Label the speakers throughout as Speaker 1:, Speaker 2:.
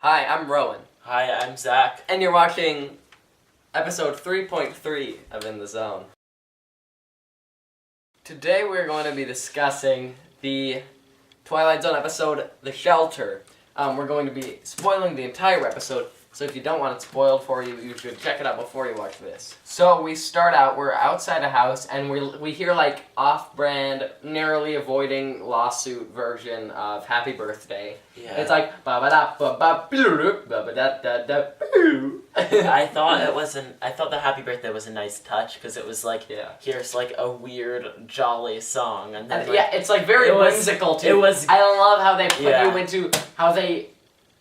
Speaker 1: Hi, I'm Rowan.
Speaker 2: Hi, I'm Zach.
Speaker 1: And you're watching episode 3.3 of In the Zone. Today we're going to be discussing the Twilight Zone episode, The Shelter. We're going to be spoiling the entire episode, so if you don't want it spoiled for you, you should check it out before you watch this. So we start out, we're outside a house, and we hear like off-brand, narrowly avoiding lawsuit version of Happy Birthday.
Speaker 2: Yeah.
Speaker 1: It's like ba-ba-da-ba-ba-boo-boo,
Speaker 2: I thought the Happy Birthday was a nice touch because it was like,
Speaker 1: Yeah.
Speaker 2: here's like a weird, jolly song, and then like,
Speaker 1: yeah, it's like very whimsical too. I love how they put you into how they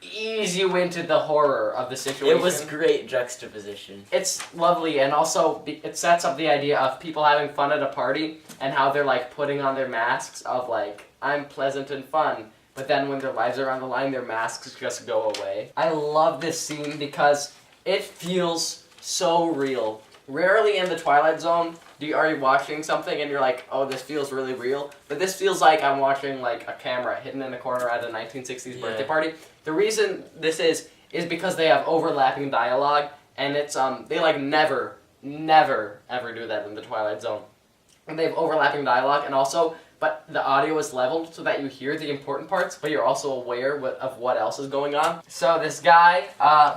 Speaker 1: ease you into the horror of the situation.
Speaker 2: It was great juxtaposition.
Speaker 1: It's lovely, and also it sets up the idea of people having fun at a party and how they're like putting on their masks of like, I'm pleasant and fun, but then when their lives are on the line, their masks just go away. I love this scene because it feels so real. Rarely in the Twilight Zone are you watching something and you're like, oh, this feels really real, but this feels like I'm watching like a camera hidden in the corner at a 1960s birthday party. The reason this is because they have overlapping dialogue, and it's they like never ever do that in the Twilight Zone. And they have overlapping dialogue, and also, but the audio is leveled so that you hear the important parts, but you're also aware of what else is going on. So this guy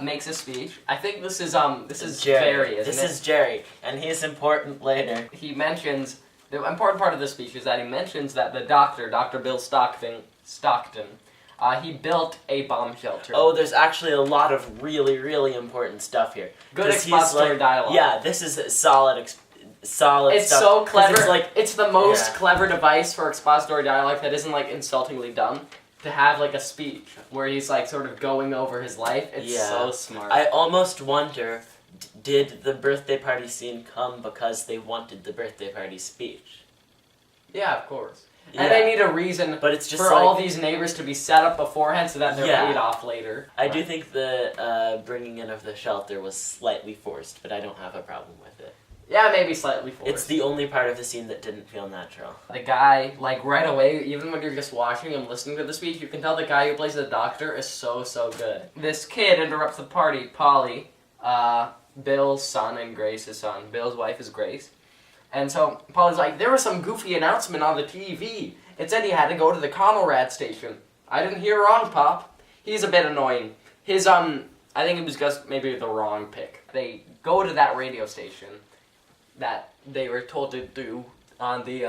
Speaker 1: makes a speech. I think this is Jerry, isn't it?
Speaker 2: This is Jerry, and he's important later.
Speaker 1: He mentions, the important part of the speech is that he mentions that the doctor, Dr. Bill Stockton, he built a bomb shelter.
Speaker 2: Oh, there's actually a lot of really, really important stuff here.
Speaker 1: Good expository dialogue.
Speaker 2: Yeah, this is solid stuff.
Speaker 1: It's so clever.
Speaker 2: It's
Speaker 1: the most clever device for expository dialogue that isn't like insultingly dumb. To have like a speech where he's like sort of going over his life. It's so smart.
Speaker 2: I almost wonder, did the birthday party scene come because they wanted the birthday party speech?
Speaker 1: Yeah, of course. Yeah. And they need a reason
Speaker 2: but it's just
Speaker 1: for all these neighbors to be set up beforehand so that they're paid off later.
Speaker 2: I do think the bringing in of the shelter was slightly forced, but I don't have a problem with it.
Speaker 1: Yeah, maybe slightly forced.
Speaker 2: It's the only part of the scene that didn't feel natural.
Speaker 1: The guy, like right away, even when you're just watching and listening to the speech, you can tell the guy who plays the doctor is so good. This kid interrupts the party, Polly, Bill's son and Grace's son. Bill's wife is Grace. And so Polly's like, there was some goofy announcement on the TV. It said he had to go to the Conrad station. I didn't hear wrong, Pop. He's a bit annoying. His, I think it was just maybe the wrong pick. They go to that radio station that they were told to do on the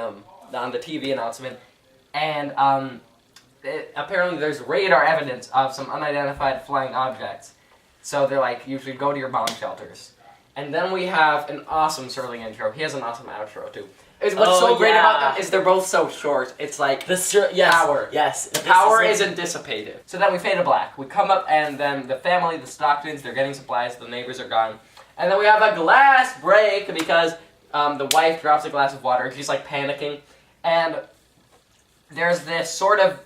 Speaker 1: TV announcement, and apparently there's radar evidence of some unidentified flying objects. So they're like, you should go to your bomb shelters. And then we have an awesome Serling intro. He has an awesome outro too. What's so great about them is they're both so short. It's like power.
Speaker 2: Yes.
Speaker 1: The power isn't dissipated. So then we fade to black. We come up and then the family, the Stocktons, they're getting supplies. The neighbors are gone. And then we have a glass break because the wife drops a glass of water and she's like panicking. And there's this sort of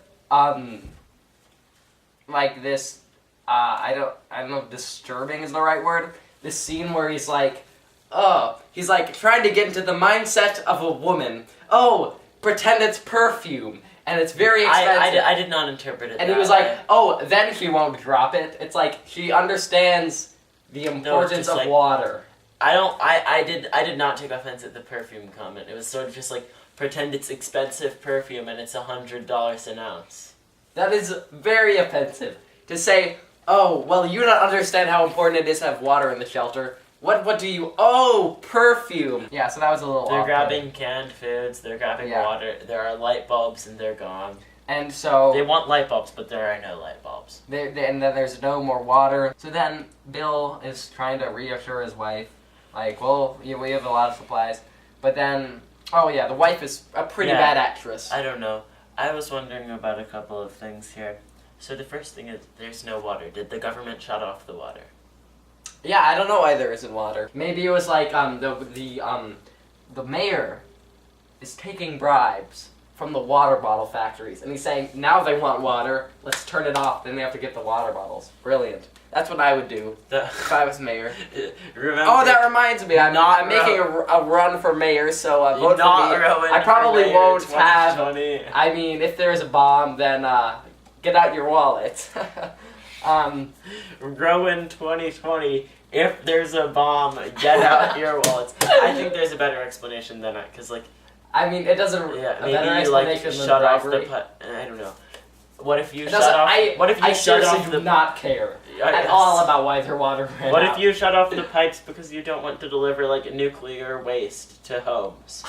Speaker 1: like this I don't know if disturbing is the right word. This scene where he's like trying to get into the mindset of a woman. Oh, pretend it's perfume. And it's very expensive.
Speaker 2: I did not interpret it
Speaker 1: and he was like, oh, then she won't drop it. It's like she understands the importance of water.
Speaker 2: I did not take offense at the perfume comment. It was sort of just like, pretend it's expensive perfume and it's $100 an ounce.
Speaker 1: That is very offensive. To say, oh, well, you don't understand how important it is to have water in the shelter. What do you... Oh, perfume! Yeah, so that was a little
Speaker 2: They're grabbing canned foods, they're grabbing water, there are light bulbs and they're gone.
Speaker 1: And so...
Speaker 2: They want light bulbs, but there are no light bulbs.
Speaker 1: And then there's no more water. So then Bill is trying to reassure his wife, like, well, we have a lot of supplies. But then, oh yeah, the wife is a pretty bad actress.
Speaker 2: I don't know. I was wondering about a couple of things here. So the first thing is, there's no water. Did the government shut off the water?
Speaker 1: Yeah, I don't know why there isn't water. Maybe it was like the mayor is taking bribes from the water bottle factories, and he's saying now they want water. Let's turn it off. Then they have to get the water bottles. Brilliant. That's what I would do if I was mayor. Oh, that reminds me. I'm making a run for mayor, so vote for me. I probably won't have. I mean, if there's a bomb, then get out your wallet.
Speaker 2: Rowan 2020. If there's a bomb, get out your wallets. I think there's a better explanation than that, because, like,
Speaker 1: I mean, it doesn't.
Speaker 2: yeah,
Speaker 1: a better
Speaker 2: maybe you, like,
Speaker 1: explanation than
Speaker 2: shut off
Speaker 1: bribery.
Speaker 2: I don't know. What if you
Speaker 1: It
Speaker 2: shut
Speaker 1: doesn't-
Speaker 2: off? What if you
Speaker 1: I
Speaker 2: shut
Speaker 1: seriously
Speaker 2: off
Speaker 1: do
Speaker 2: the?
Speaker 1: not care at
Speaker 2: Yes.
Speaker 1: all about why their water ran
Speaker 2: What
Speaker 1: out.
Speaker 2: if you shut off the pipes because you don't want to deliver, like, nuclear waste to homes?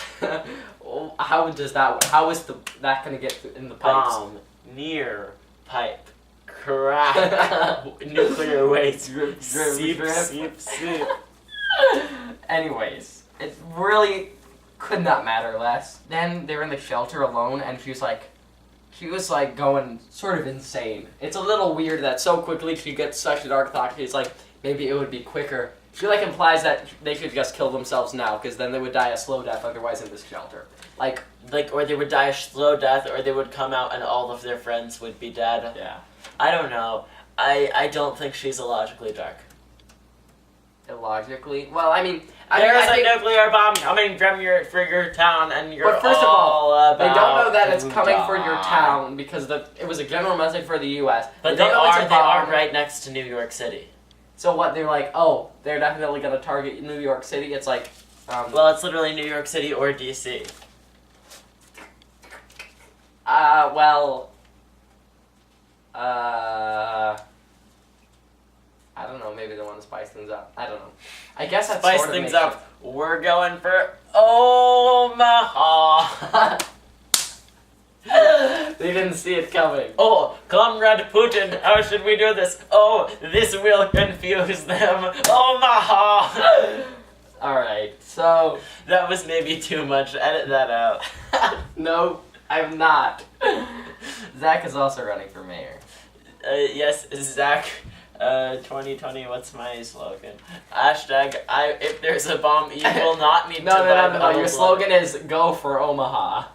Speaker 1: How does that? How is that gonna get in the pipes?
Speaker 2: Bomb near pipe. Crack. Nuclear waste.
Speaker 1: Drip, drip,
Speaker 2: Seep,
Speaker 1: drip.
Speaker 2: seep, seep.
Speaker 1: Anyways, it really could not matter less. Then they're in the shelter alone, and she was like going sort of insane. It's a little weird that so quickly she gets such a dark thought. She's like, maybe it would be quicker. She like implies that they should just kill themselves now, because then they would die a slow death otherwise in this shelter. Like,
Speaker 2: Or they would die a slow death, or they would come out and all of their friends would be dead.
Speaker 1: yeah,
Speaker 2: I don't know. I don't think she's illogically dark.
Speaker 1: illogically. Well, I mean,
Speaker 2: There's
Speaker 1: I
Speaker 2: a
Speaker 1: think,
Speaker 2: nuclear bomb coming from for your town, and you're
Speaker 1: but first of all, they don't know
Speaker 2: about
Speaker 1: that it's
Speaker 2: to
Speaker 1: coming for your
Speaker 2: die.
Speaker 1: town because it was a general message for the U.S.
Speaker 2: But
Speaker 1: don't know it's a
Speaker 2: they are
Speaker 1: bomb.
Speaker 2: right next to New York City.
Speaker 1: So what? They're like, oh, they're definitely gonna target New York City. It's like,
Speaker 2: Well, it's literally New York City or DC.
Speaker 1: I don't know. Maybe they want to spice things up. I don't know. I guess that's
Speaker 2: Spice
Speaker 1: sort of
Speaker 2: things
Speaker 1: makes
Speaker 2: up. We're going for Omaha.
Speaker 1: They didn't see it coming.
Speaker 2: Oh, Comrade Putin, how should we do this? Oh, this will confuse them. Omaha.
Speaker 1: All right. So
Speaker 2: That was maybe too much. Edit that out.
Speaker 1: no, I'm not. Zach is also running for mayor.
Speaker 2: Yes, Zach. 2020. What's my slogan? Hashtag. If there's a bomb, you will not need
Speaker 1: No,
Speaker 2: to
Speaker 1: no,
Speaker 2: buy
Speaker 1: no, no.
Speaker 2: bottled
Speaker 1: Your slogan is "Go for Omaha."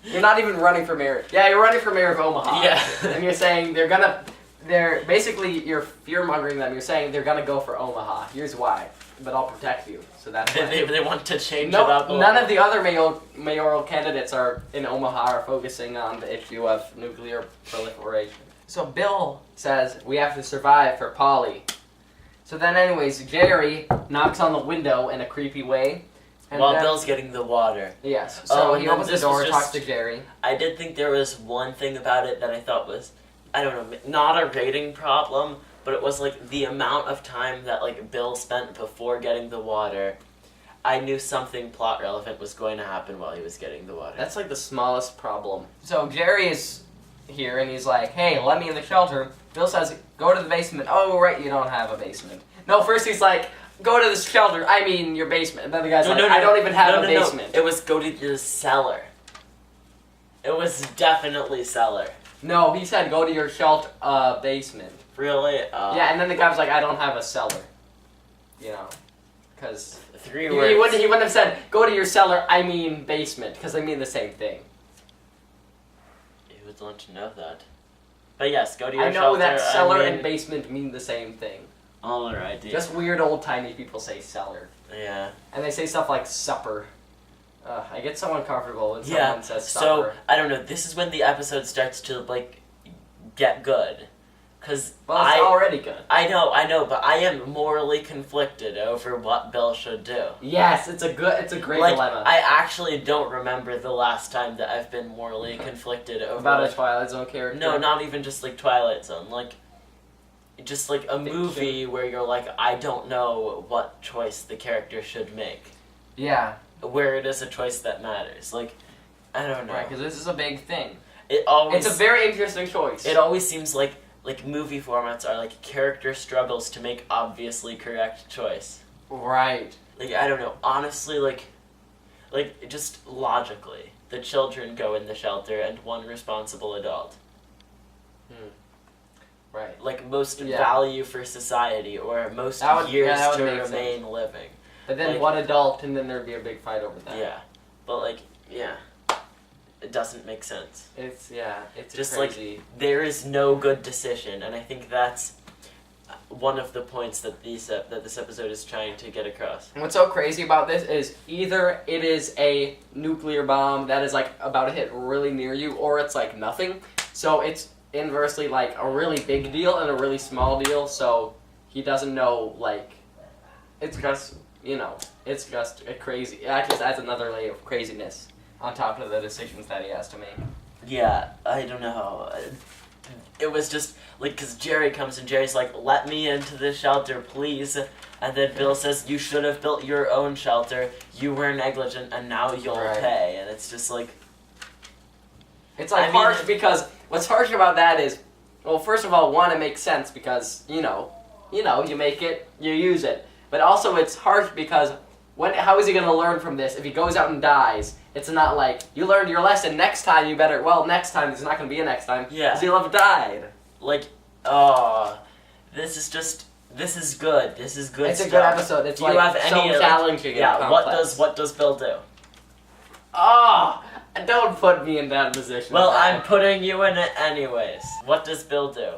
Speaker 1: You're not even running for mayor. Yeah, you're running for mayor of Omaha.
Speaker 2: Yeah.
Speaker 1: And you're saying they're basically, you're fear-mongering them. You're saying they're gonna go for Omaha. Here's why. But I'll protect you. So that's why.
Speaker 2: They want to change
Speaker 1: No,
Speaker 2: it up.
Speaker 1: none of the other mayoral candidates are in Omaha are focusing on the issue of nuclear proliferation. So Bill says we have to survive for Polly. So then anyways, Jerry knocks on the window in a creepy way. And
Speaker 2: While
Speaker 1: then-
Speaker 2: Bill's getting the water.
Speaker 1: Yes.
Speaker 2: Oh,
Speaker 1: So
Speaker 2: and
Speaker 1: he
Speaker 2: then
Speaker 1: opens the
Speaker 2: this
Speaker 1: door,
Speaker 2: was
Speaker 1: talks
Speaker 2: just-
Speaker 1: to Jerry.
Speaker 2: I did think there was one thing about it that I thought was, I don't know, not a rating problem, but it was like the amount of time that like Bill spent before getting the water. I knew something plot relevant was going to happen while he was getting the water.
Speaker 1: That's like the smallest problem. So Jerry is here and he's like, hey, let me in the shelter. Bill says, go to the basement. Oh, right, you don't have a basement. No, first he's like, go to the shelter. I mean, your basement. And then the guy's I don't even have a basement.
Speaker 2: It was go to the cellar. It was definitely cellar.
Speaker 1: No, he said, go to your shelter basement.
Speaker 2: Really?
Speaker 1: Yeah, and then the guy was like, I don't have a cellar. You know, because
Speaker 2: Three
Speaker 1: he
Speaker 2: words.
Speaker 1: wouldn't have said, go to your cellar, I mean basement, because they mean the same thing.
Speaker 2: You would want to know that. But yes, go to your
Speaker 1: I know
Speaker 2: shelter.
Speaker 1: that cellar
Speaker 2: I mean,
Speaker 1: and basement mean the same thing.
Speaker 2: all right,
Speaker 1: Just weird old tiny people say cellar.
Speaker 2: yeah.
Speaker 1: And they say stuff like supper. I get so uncomfortable when
Speaker 2: Yeah,
Speaker 1: someone says
Speaker 2: so,
Speaker 1: supper.
Speaker 2: I don't know, this is when the episode starts to, like, get good. Because
Speaker 1: Well, it's already good.
Speaker 2: I know, but I am morally conflicted over what Bill should do.
Speaker 1: Yes, it's a great
Speaker 2: Like,
Speaker 1: dilemma.
Speaker 2: I actually don't remember the last time that I've been morally conflicted over,
Speaker 1: About a
Speaker 2: like,
Speaker 1: Twilight Zone character.
Speaker 2: no, not even just, like, Twilight Zone, like, just, like, a
Speaker 1: Fiction.
Speaker 2: movie where you're like, I don't know what choice the character should make.
Speaker 1: Yeah,
Speaker 2: Where it is a choice that matters. Like, I don't know.
Speaker 1: right, because this is a big thing.
Speaker 2: It always...
Speaker 1: It's a very interesting choice.
Speaker 2: It always seems like movie formats are like character struggles to make obviously correct choice.
Speaker 1: Right.
Speaker 2: Like, I don't know, honestly, like just logically, the children go in the shelter and one responsible adult.
Speaker 1: Right.
Speaker 2: Like, most
Speaker 1: Yeah.
Speaker 2: value for society, or most
Speaker 1: That would-
Speaker 2: years
Speaker 1: yeah, that would
Speaker 2: to
Speaker 1: make
Speaker 2: remain living.
Speaker 1: But then
Speaker 2: Like-
Speaker 1: one adult, and then there'd be a big fight over that.
Speaker 2: Yeah. But, like, yeah. It doesn't make sense.
Speaker 1: It's
Speaker 2: Just
Speaker 1: crazy.
Speaker 2: There is no good decision, and I think that's one of the points that this episode is trying to get across.
Speaker 1: And what's so crazy about this is either it is a nuclear bomb that is like about to hit really near you, or it's like nothing. So it's inversely like a really big deal and a really small deal, so he doesn't know, like, it's just, it's just a crazy, it just adds another layer of craziness on top of the decisions that he has to make.
Speaker 2: Yeah, I don't know. It was just, like, because Jerry comes and Jerry's like, let me into the shelter, please. And then Bill says, you should have built your own shelter. You were negligent, and now you'll pay. And it's just like...
Speaker 1: It's like harsh because what's harsh about that is, well, first of all, one, it makes sense because, you make it, you use it. But also it's harsh because how is he going to learn from this if he goes out and dies? It's not like, you learned your lesson, next time you better, well, next time, there's not going to be a next time, because you'll have died.
Speaker 2: Like, this is good. This is good
Speaker 1: It's
Speaker 2: stuff.
Speaker 1: a good episode. It's so challenging and complex.
Speaker 2: What does Bill do?
Speaker 1: Don't put me in that position.
Speaker 2: Well, I'm putting you in it anyways. What does Bill do?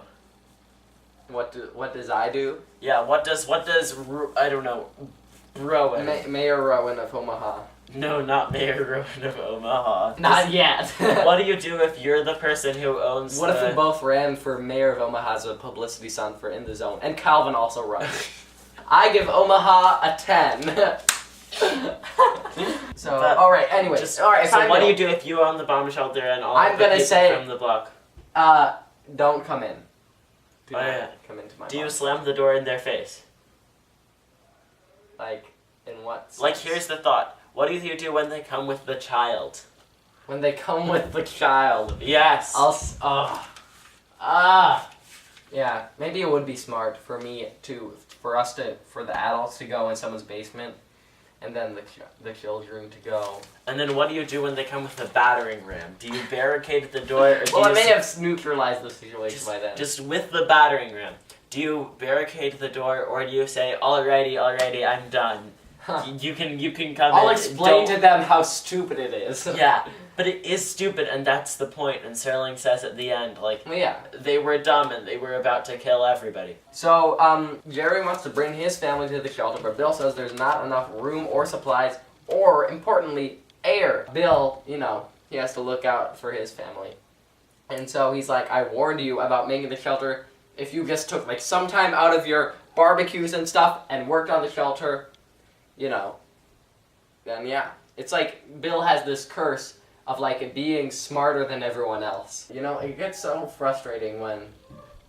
Speaker 1: What does I do?
Speaker 2: Yeah, what does I don't know, Rowan.
Speaker 1: Mayor Rowan of Omaha.
Speaker 2: No, not Mayor Rowan of Omaha.
Speaker 1: Not yet.
Speaker 2: What do you do if you're the person who owns
Speaker 1: What if we both ran for Mayor of Omaha as a publicity stunt for In the Zone? And Calvin also runs. I give Omaha a 10. So, alright, anyway.
Speaker 2: So what do you do if you own the bomb shelter and all the people from the block?
Speaker 1: Don't come in. Do not
Speaker 2: yeah.
Speaker 1: come into my
Speaker 2: Do you
Speaker 1: box.
Speaker 2: slam the door in their face?
Speaker 1: Like, in what sense?
Speaker 2: Like, here's the thought. What do you do when they come with the child?
Speaker 1: When they come with the child.
Speaker 2: Yes.
Speaker 1: Yeah, maybe it would be smart for the adults to go in someone's basement, and then the children to go.
Speaker 2: And then what do you do when they come with a battering ram? Do you barricade the door? Or
Speaker 1: Well, I may have neutralized the situation by then.
Speaker 2: Just with the battering ram. Do you barricade the door, or do you say, alrighty, I'm done?
Speaker 1: Huh.
Speaker 2: You can come in.
Speaker 1: I'll explain to them how stupid it is.
Speaker 2: Yeah, but it is stupid, and that's the point. And Serling says at the end, like,
Speaker 1: yeah,
Speaker 2: they were dumb and they were about to kill everybody.
Speaker 1: So, Jerry wants to bring his family to the shelter, but Bill says there's not enough room or supplies, or, importantly, air. Bill, he has to look out for his family. And so he's like, I warned you about making the shelter. If you just took, some time out of your barbecues and stuff and worked on the shelter, then yeah. It's like Bill has this curse of, being smarter than everyone else. It gets so frustrating when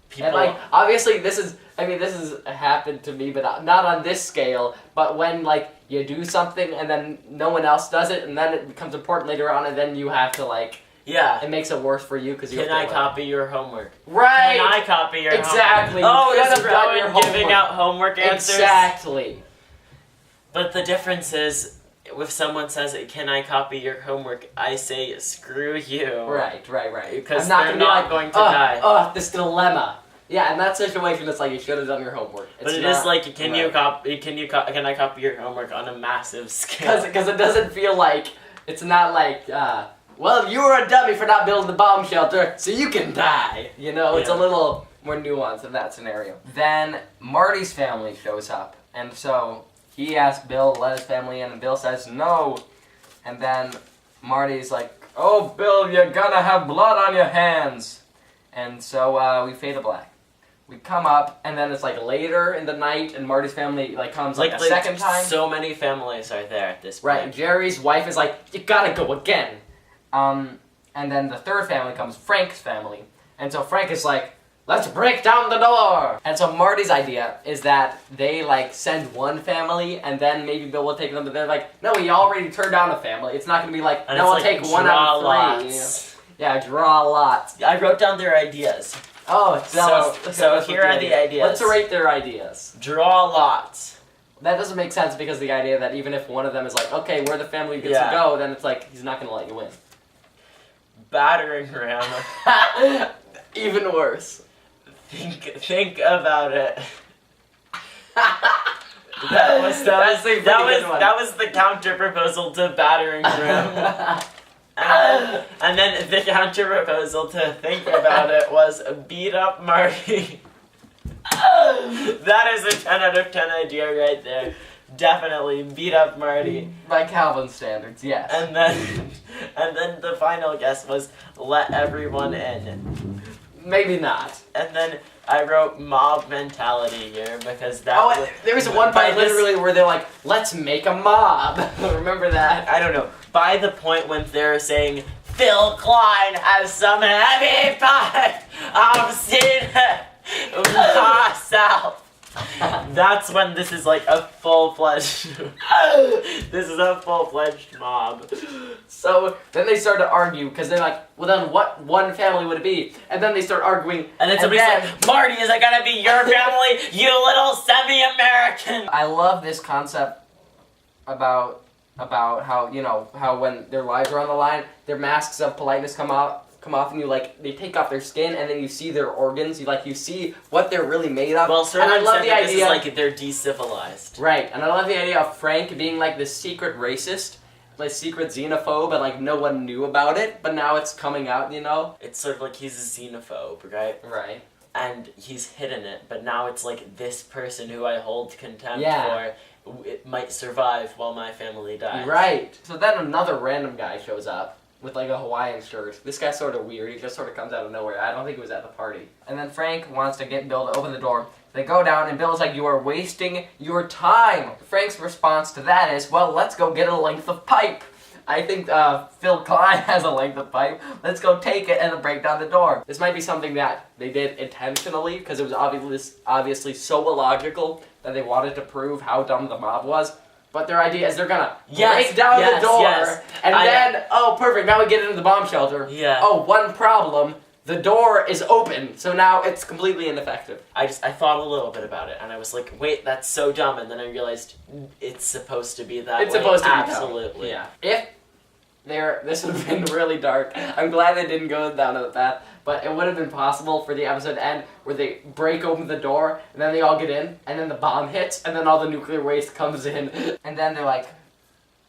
Speaker 1: people... And, obviously this has happened to me, but not on this scale, but when, you do something and then no one else does it, and then it becomes important later on, and then you have to,
Speaker 2: yeah.
Speaker 1: It makes it worse for you because you have to...
Speaker 2: Can I copy your homework?
Speaker 1: Right!
Speaker 2: Can I copy your homework?
Speaker 1: Exactly!
Speaker 2: Oh, is Rowan giving out homework answers?
Speaker 1: Exactly!
Speaker 2: But the difference is, if someone says, can I copy your homework, I say, screw you.
Speaker 1: Right.
Speaker 2: Because they're not going to die.
Speaker 1: This dilemma. Yeah, in that situation, it's you should have done your homework.
Speaker 2: But it is can I copy your homework on a massive scale?
Speaker 1: Because it doesn't feel it's not well, you were a dummy for not building the bomb shelter, so you can die. It's a little more nuanced in that scenario. Then Marty's family shows up, and so he asks Bill to let his family in, and Bill says no. And then Marty's like, oh, Bill, you're gonna have blood on your hands. And so we fade to black. We come up, and then it's later in the night, and Marty's family comes a second time.
Speaker 2: So many families are there at this point.
Speaker 1: Right, Jerry's wife is you gotta go again. And then the third family comes, Frank's family. And so Frank is let's break down the door! And so Marty's idea is that they, send one family, and then maybe Bill will take them, but they're no, he already turned down a family. It's not gonna be no, we'll take one out of three. Yeah, draw lots.
Speaker 2: I wrote down their ideas.
Speaker 1: Oh,
Speaker 2: so here are the ideas.
Speaker 1: Let's rate their ideas.
Speaker 2: Draw lots.
Speaker 1: That doesn't make sense because the idea that even if one of them is okay, where the family gets to go, then it's he's not gonna let you win.
Speaker 2: Battering ram.
Speaker 1: Even worse.
Speaker 2: Think about it. That was the counter proposal to battering ram. And then the counter proposal to think about it was beat up Marty. That is a 10 out of 10 idea right there. Definitely beat up Marty.
Speaker 1: By Calvin standards, yes.
Speaker 2: And then the final guess was let everyone in.
Speaker 1: Maybe not.
Speaker 2: And then I wrote mob mentality here because that.
Speaker 1: Oh, there was one part literally where they're like, "Let's make a mob." Remember that?
Speaker 2: I don't know. By the point when they're saying Phil Klein has some heavy pipe, I've seen it myself. That's when this is like a full-fledged. This is a full-fledged mob.
Speaker 1: So then they start to argue because they're like, well, then what one family would it be? And then they start arguing.
Speaker 2: And then somebody's like, Marty, is it gonna be your family, you little semi-American?
Speaker 1: I love this concept about how, you know, how when their lives are on the line, their masks of politeness come off, and they take off their skin, and then you see their organs. You see what they're really made of.
Speaker 2: Well,
Speaker 1: and I
Speaker 2: Sermon
Speaker 1: love
Speaker 2: said
Speaker 1: the
Speaker 2: that
Speaker 1: idea.
Speaker 2: this is like they're decivvilized.
Speaker 1: Right, and I love the idea of Frank being like this secret racist, like secret xenophobe, and like no one knew about it, but now it's coming out, you know?
Speaker 2: It's sort of like he's a xenophobe, right?
Speaker 1: Right.
Speaker 2: And he's hidden it, but now it's like this person who I hold contempt
Speaker 1: Yeah.
Speaker 2: for, it might survive while my family dies.
Speaker 1: Right. So then another random guy shows up with like a Hawaiian shirt. This guy's sort of weird. He just sort of comes out of nowhere. I don't think he was at the party. And then Frank wants to get Bill to open the door. They go down, and Bill's like, "You are wasting your time." Frank's response to that is, "Well, let's go get a length of pipe." I think Phil Klein has a length of pipe. Let's go take it and then break down the door. This might be something that they did intentionally because it was obviously so illogical that they wanted to prove how dumb the mob was. But their idea is they're gonna break down the door, and then, oh, perfect, now we get into the bomb shelter.
Speaker 2: Yeah.
Speaker 1: Oh, one problem, the door is open, so now it's completely ineffective.
Speaker 2: I thought a little bit about it, and I was like, wait, that's so dumb, and then I realized it's supposed to be that way.
Speaker 1: It's supposed to be dumb.
Speaker 2: Absolutely.
Speaker 1: Yeah. If this would have been really dark. I'm glad they didn't go down to that, but it would have been possible for the episode to end where they break open the door, and then they all get in, and then the bomb hits, and then all the nuclear waste comes in, and then they're like,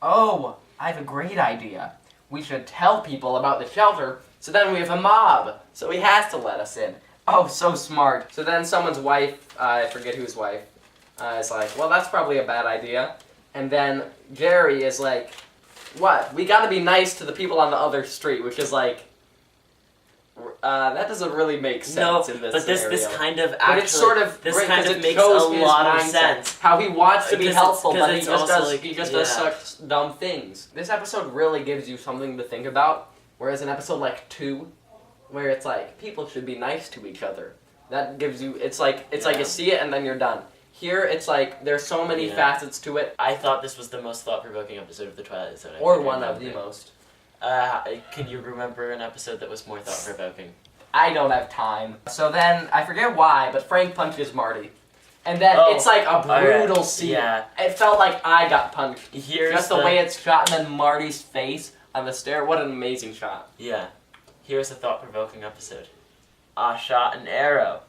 Speaker 1: "Oh, I have a great idea. We should tell people about the shelter, so then we have a mob, so he has to let us in." Oh, so smart. So then someone's wife, I forget whose wife, is like, "Well, that's probably a bad idea." And then Jerry is like, "What? We gotta be nice to the people on the other street," which is like, that doesn't really make sense in this
Speaker 2: but
Speaker 1: scenario.
Speaker 2: this kind of actually,
Speaker 1: but it's sort of
Speaker 2: this
Speaker 1: great
Speaker 2: kind of
Speaker 1: it
Speaker 2: makes a
Speaker 1: shows his
Speaker 2: lot of
Speaker 1: mindset.
Speaker 2: sense.
Speaker 1: How he wants to be helpful, but he
Speaker 2: it's
Speaker 1: just
Speaker 2: also
Speaker 1: does
Speaker 2: like,
Speaker 1: he just does such dumb things. This episode really gives you something to think about, whereas an episode like 2, where it's like people should be nice to each other, that gives you it's like you see it and then you're done. Here, it's like, there's so many facets to it.
Speaker 2: I thought this was the most thought-provoking episode of the Twilight Zone.
Speaker 1: Or one of the most.
Speaker 2: Can you remember an episode that was more thought-provoking?
Speaker 1: I don't have time. So then, I forget why, but Frank punches Marty. And then it's like a brutal scene.
Speaker 2: Yeah.
Speaker 1: It felt like I got punched.
Speaker 2: Here's
Speaker 1: just the way it's shot, and then Marty's face on the stair. What an amazing shot.
Speaker 2: Yeah. Here's a thought-provoking episode. I shot an arrow.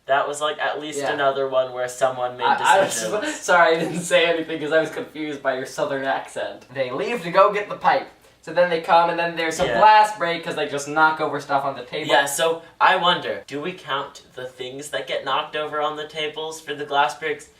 Speaker 2: That was like at least another one where someone made decisions.
Speaker 1: Sorry, I didn't say anything because I was confused by your southern accent. They leave to go get the pipe. So then they come, and then there's a glass break because they just knock over stuff on the table.
Speaker 2: Yeah, so I wonder, do we count the things that get knocked over on the tables for the glass breaks?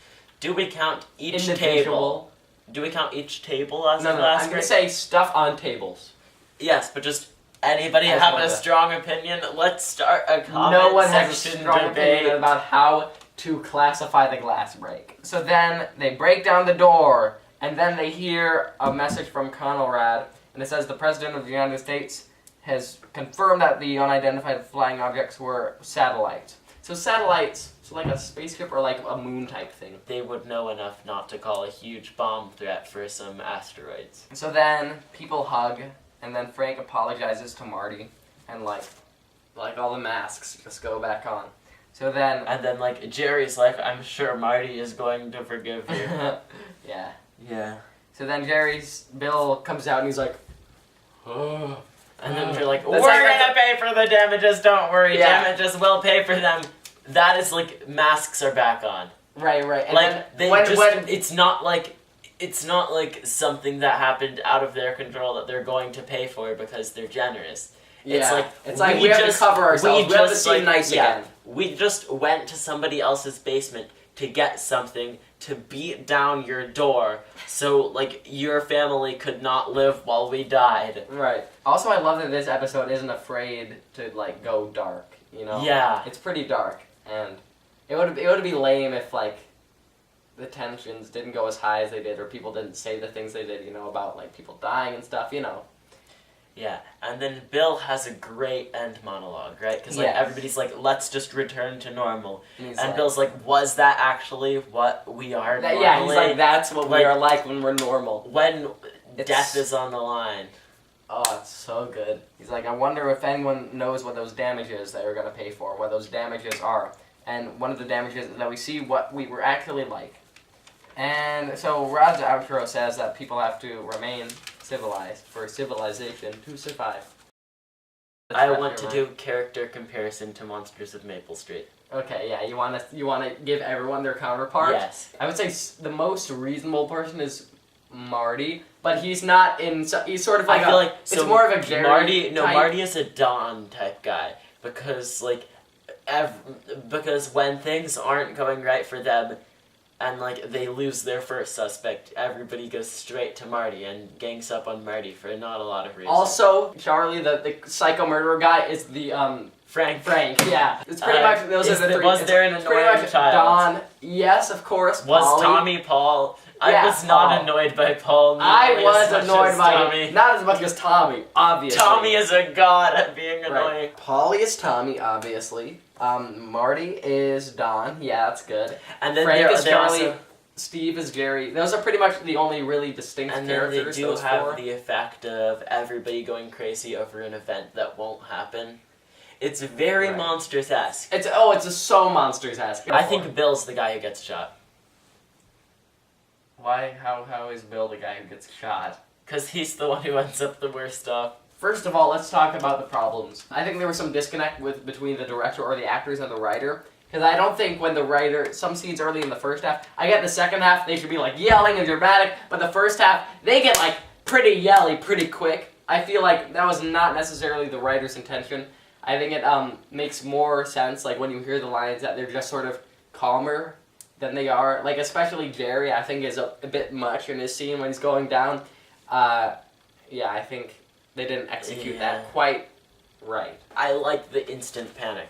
Speaker 2: Do we count each table? Do we count each table as a glass break?
Speaker 1: I'm going to say stuff on tables.
Speaker 2: Yes, but just anybody have a strong opinion? Let's start a comment
Speaker 1: No one has a
Speaker 2: section
Speaker 1: strong opinion about how to classify the glass break. So then they break down the door, and then they hear a message from Conrad, and it says the President of the United States has confirmed that the unidentified flying objects were satellites. So satellites, so like a spaceship or like a moon type thing.
Speaker 2: They would know enough not to call a huge bomb threat for some asteroids.
Speaker 1: So then people hug, and then Frank apologizes to Marty, and like all the masks just go back on. So then...
Speaker 2: And then like Jerry's like, I'm sure Marty is going to forgive you.
Speaker 1: Yeah.
Speaker 2: Yeah.
Speaker 1: So then Bill comes out and he's like, oh.
Speaker 2: And then they're like, we're gonna pay for the damages, don't worry, damages will pay for them. That is like, masks are back on.
Speaker 1: Right. And
Speaker 2: like,
Speaker 1: then
Speaker 2: it's not like something that happened out of their control that they're going to pay for because they're generous.
Speaker 1: Yeah. It's like we have to cover ourselves. We have to seem nice again.
Speaker 2: We just went to somebody else's basement to get something to beat down your door so, like, your family could not live while we died.
Speaker 1: Right. Also, I love that this episode isn't afraid to, like, go dark, you know?
Speaker 2: Yeah.
Speaker 1: It's pretty dark, and it would be lame if, like, the tensions didn't go as high as they did, or people didn't say the things they did, you know, about, like, people dying and stuff, you know.
Speaker 2: Yeah, and then Bill has a great end monologue, right? Because, like,
Speaker 1: Yes.
Speaker 2: everybody's like, let's just return to normal.
Speaker 1: And
Speaker 2: And Bill's like, was that actually what we are normally?
Speaker 1: yeah, he's like, that's what we
Speaker 2: Like,
Speaker 1: are like when we're normal.
Speaker 2: When
Speaker 1: It's-
Speaker 2: death is on the line.
Speaker 1: Oh, it's so good. He's like, I wonder if anyone knows what those damages that we're going to pay for, what those damages are. And one of the damages is that we see what we were actually like. And so Rod's outro says that people have to remain civilized for civilization to survive.
Speaker 2: I want to do character comparison to Monsters of Maple Street.
Speaker 1: Okay, yeah, you want to give everyone their counterpart?
Speaker 2: Yes.
Speaker 1: I would say the most reasonable person is Marty, but he's not in. He's sort of like
Speaker 2: I feel like
Speaker 1: it's more of a Jerry type.
Speaker 2: Marty is a Don type guy because like because when things aren't going right for them and like they lose their first suspect, everybody goes straight to Marty and gangs up on Marty for not a lot of reasons.
Speaker 1: Also, Charlie, the psycho murderer guy, is the
Speaker 2: Frank,
Speaker 1: yeah. It's pretty much those are the three.
Speaker 2: Was there an
Speaker 1: it's pretty
Speaker 2: annoying
Speaker 1: much
Speaker 2: child?
Speaker 1: Don, yes, of course.
Speaker 2: Was
Speaker 1: Polly.
Speaker 2: Tommy Paul? I
Speaker 1: Yeah,
Speaker 2: was not
Speaker 1: Paul.
Speaker 2: annoyed by Paul.
Speaker 1: I
Speaker 2: nearly
Speaker 1: was
Speaker 2: as much
Speaker 1: annoyed
Speaker 2: as
Speaker 1: by
Speaker 2: Tommy.
Speaker 1: him. Not as much as Tommy, obviously.
Speaker 2: Tommy is a god at being annoying.
Speaker 1: Right. Polly is Tommy, obviously. Marty is Don. Yeah, that's good.
Speaker 2: And then
Speaker 1: Frank is
Speaker 2: they're
Speaker 1: Charlie.
Speaker 2: also-
Speaker 1: Steve is Jerry. Those are pretty much the only really distinct
Speaker 2: and then
Speaker 1: characters.
Speaker 2: they do
Speaker 1: those
Speaker 2: have
Speaker 1: four.
Speaker 2: the effect of everybody going crazy over an event that won't happen. It's very
Speaker 1: Right.
Speaker 2: Monsters-esque.
Speaker 1: It's so Monsters-esque.
Speaker 2: I think Bill's the guy who gets shot.
Speaker 1: Why? How is Bill the guy who gets shot?
Speaker 2: Because he's the one who ends up the worst off.
Speaker 1: First of all, let's talk about the problems. I think there was some disconnect between the director or the actors and the writer. Because I don't think when the writer, some scenes early in the first half, I get the second half, they should be like yelling and dramatic, but the first half, they get like pretty yelly pretty quick. I feel like that was not necessarily the writer's intention. I think it makes more sense, like when you hear the lines, that they're just sort of calmer than they are. Like especially Jerry, I think is a bit much in his scene when he's going down. Yeah, I think they didn't execute that quite right.
Speaker 2: I like the instant panic.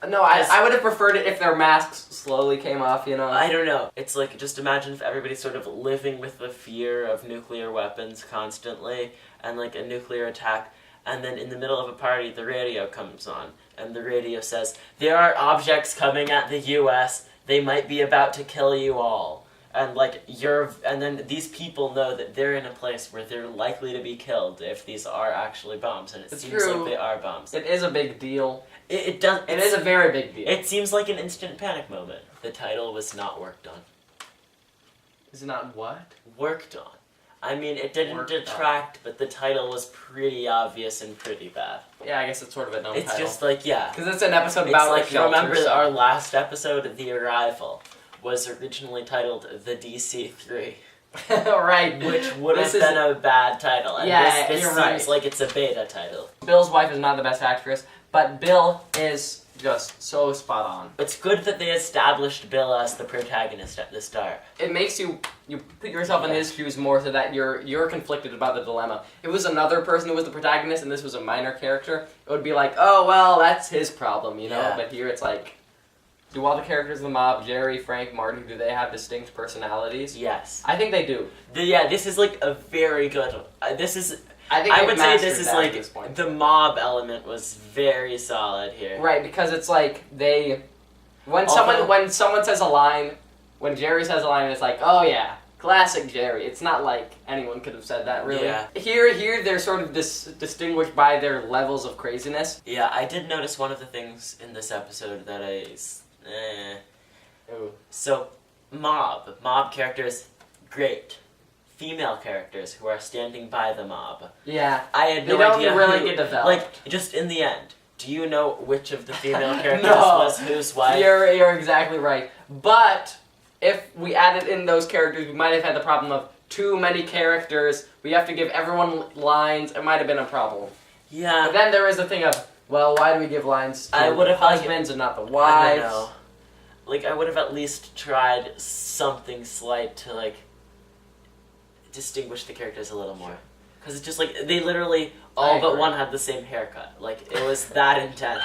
Speaker 1: No, I would have preferred it if their masks slowly came off, you know?
Speaker 2: I don't know. It's like, just imagine if everybody's sort of living with the fear of nuclear weapons constantly, and like a nuclear attack, and then in the middle of a party, the radio comes on, and the radio says, there are objects coming at the US, they might be about to kill you all. And like, and then these people know that they're in a place where they're likely to be killed if these are actually bombs, and it seems
Speaker 1: true.
Speaker 2: like they are bombs.
Speaker 1: It is a big deal.
Speaker 2: It
Speaker 1: is a very big deal.
Speaker 2: It seems like an instant panic moment. The title was not worked on.
Speaker 1: Is it not what?
Speaker 2: Worked on. I mean, it didn't
Speaker 1: Worked
Speaker 2: detract, but the title was pretty obvious and pretty bad.
Speaker 1: Yeah, I guess it's sort of a known
Speaker 2: It's
Speaker 1: title.
Speaker 2: just like, yeah.
Speaker 1: Because it's an episode
Speaker 2: It's
Speaker 1: about
Speaker 2: like,
Speaker 1: the shelter,
Speaker 2: remember
Speaker 1: so-
Speaker 2: our last episode, The Arrival, was originally titled The DC-3,
Speaker 1: right.
Speaker 2: which would have
Speaker 1: This is-
Speaker 2: been a bad title. And
Speaker 1: Yeah,
Speaker 2: this
Speaker 1: you're
Speaker 2: seems
Speaker 1: right.
Speaker 2: like it's a beta title.
Speaker 1: Bill's wife is not the best actress, but Bill is just so spot on.
Speaker 2: It's good that they established Bill as the protagonist at the start.
Speaker 1: It makes you put yourself in his shoes more so that you're conflicted about the dilemma. If it was another person who was the protagonist and this was a minor character, it would be like, oh, well, that's his problem, you know?
Speaker 2: Yeah.
Speaker 1: But here it's like, do all the characters in the mob, Jerry, Frank, Marty, do they have distinct personalities?
Speaker 2: Yes.
Speaker 1: I think they do.
Speaker 2: This is like a very good...
Speaker 1: I
Speaker 2: would say this is
Speaker 1: at
Speaker 2: like
Speaker 1: this point.
Speaker 2: the mob element was very solid here.
Speaker 1: Right, because it's like when
Speaker 2: Although-
Speaker 1: someone says a line, when Jerry says a line, it's like, oh yeah, classic Jerry. It's not like anyone could have said that, really.
Speaker 2: Yeah.
Speaker 1: Here they're sort of distinguished by their levels of craziness.
Speaker 2: Yeah, I did notice one of the things in this episode that
Speaker 1: Ooh.
Speaker 2: So, mob characters, great. Female characters who are standing by the mob.
Speaker 1: Yeah.
Speaker 2: I had no
Speaker 1: They don't
Speaker 2: idea
Speaker 1: really
Speaker 2: who,
Speaker 1: get developed.
Speaker 2: Like, just in the end, do you know which of the female characters
Speaker 1: No.
Speaker 2: was whose wife?
Speaker 1: You're exactly right. But if we added in those characters, we might have had the problem of too many characters. We have to give everyone lines. It might have been a problem.
Speaker 2: Yeah.
Speaker 1: But then there is the thing of, well, why do we give lines to
Speaker 2: I would have liked
Speaker 1: husbands and not the
Speaker 2: I
Speaker 1: wives?
Speaker 2: don't know. like I would have at least tried something slight to like distinguish the characters a little more. Because it's just like they literally all but one had the same haircut. Like it was that intense.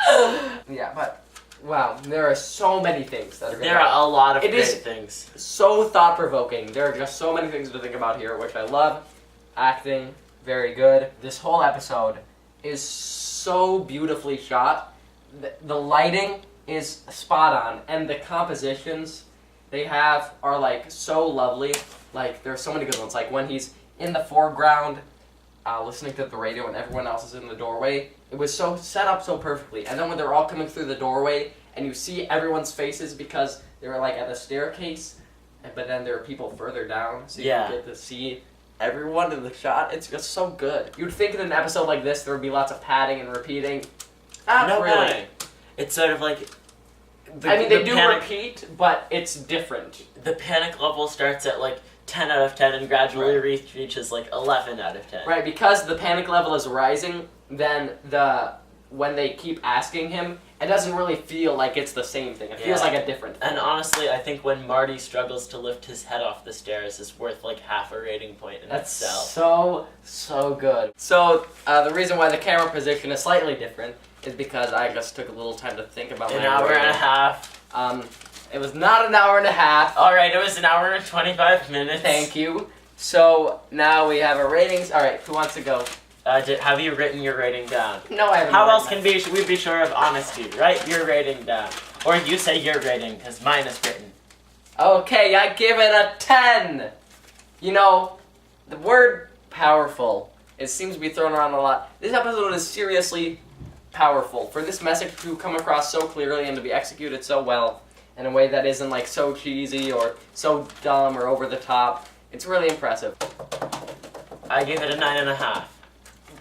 Speaker 1: Yeah, but wow, there are so many things that are.
Speaker 2: There are a lot of great things.
Speaker 1: So thought provoking. There are just so many things to think about here, which I love. Acting, very good. This whole episode is so beautifully shot. The lighting is spot on, and the compositions they have are like so lovely. Like there are so many good ones. Like when he's in the foreground, listening to the radio, and everyone else is in the doorway. It was so set up so perfectly. And then when they're all coming through the doorway, and you see everyone's faces because they were like at the staircase, but then there are people further down, so you get to see everyone in the shot. It's just so good. You'd think in an episode like this there would be lots of padding and repeating. Not really.
Speaker 2: It's sort of like.
Speaker 1: They do repeat, but it's different.
Speaker 2: The panic level starts at like 10 out of 10 and gradually reaches like 11 out of 10.
Speaker 1: Right, because the panic level is rising, then when they keep asking him, it doesn't really feel like it's the same thing. It feels like a different thing.
Speaker 2: And honestly, I think when Marty struggles to lift his head off the stairs is worth like half a rating point in itself.
Speaker 1: So good. So the reason why the camera position is slightly different is because I just took a little time to think about my
Speaker 2: An hour and a half.
Speaker 1: It was not an hour and a half.
Speaker 2: Alright, it was an hour and 25 minutes.
Speaker 1: Thank you. So now we have our ratings. Alright, who wants to go?
Speaker 2: Have you written your rating down?
Speaker 1: No, I haven't.
Speaker 2: How else can we be sure of honesty? Write your rating down. Or you say your rating, because mine is written.
Speaker 1: Okay, I give it a 10. You know, the word powerful, it seems to be thrown around a lot. This episode is seriously powerful. For this message to come across so clearly and to be executed so well in a way that isn't like so cheesy or so dumb or over the top, it's really impressive.
Speaker 2: I give it a 9.5.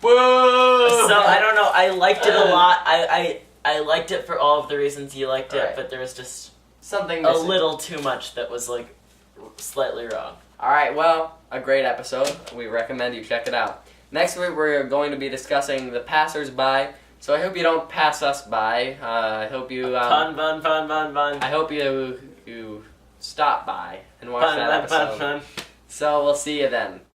Speaker 1: Whoa!
Speaker 2: So, I don't know, I liked it a lot. I liked it for all of the reasons you liked it, but there was just
Speaker 1: something
Speaker 2: a
Speaker 1: missing.
Speaker 2: little too much that was, like, slightly wrong.
Speaker 1: Alright, well, a great episode. We recommend you check it out. Next week, we're going to be discussing The Passers-By, so I hope you don't pass us by. I hope you...
Speaker 2: fun.
Speaker 1: I hope you stop by and watch that episode.
Speaker 2: Fun.
Speaker 1: So, we'll see you then.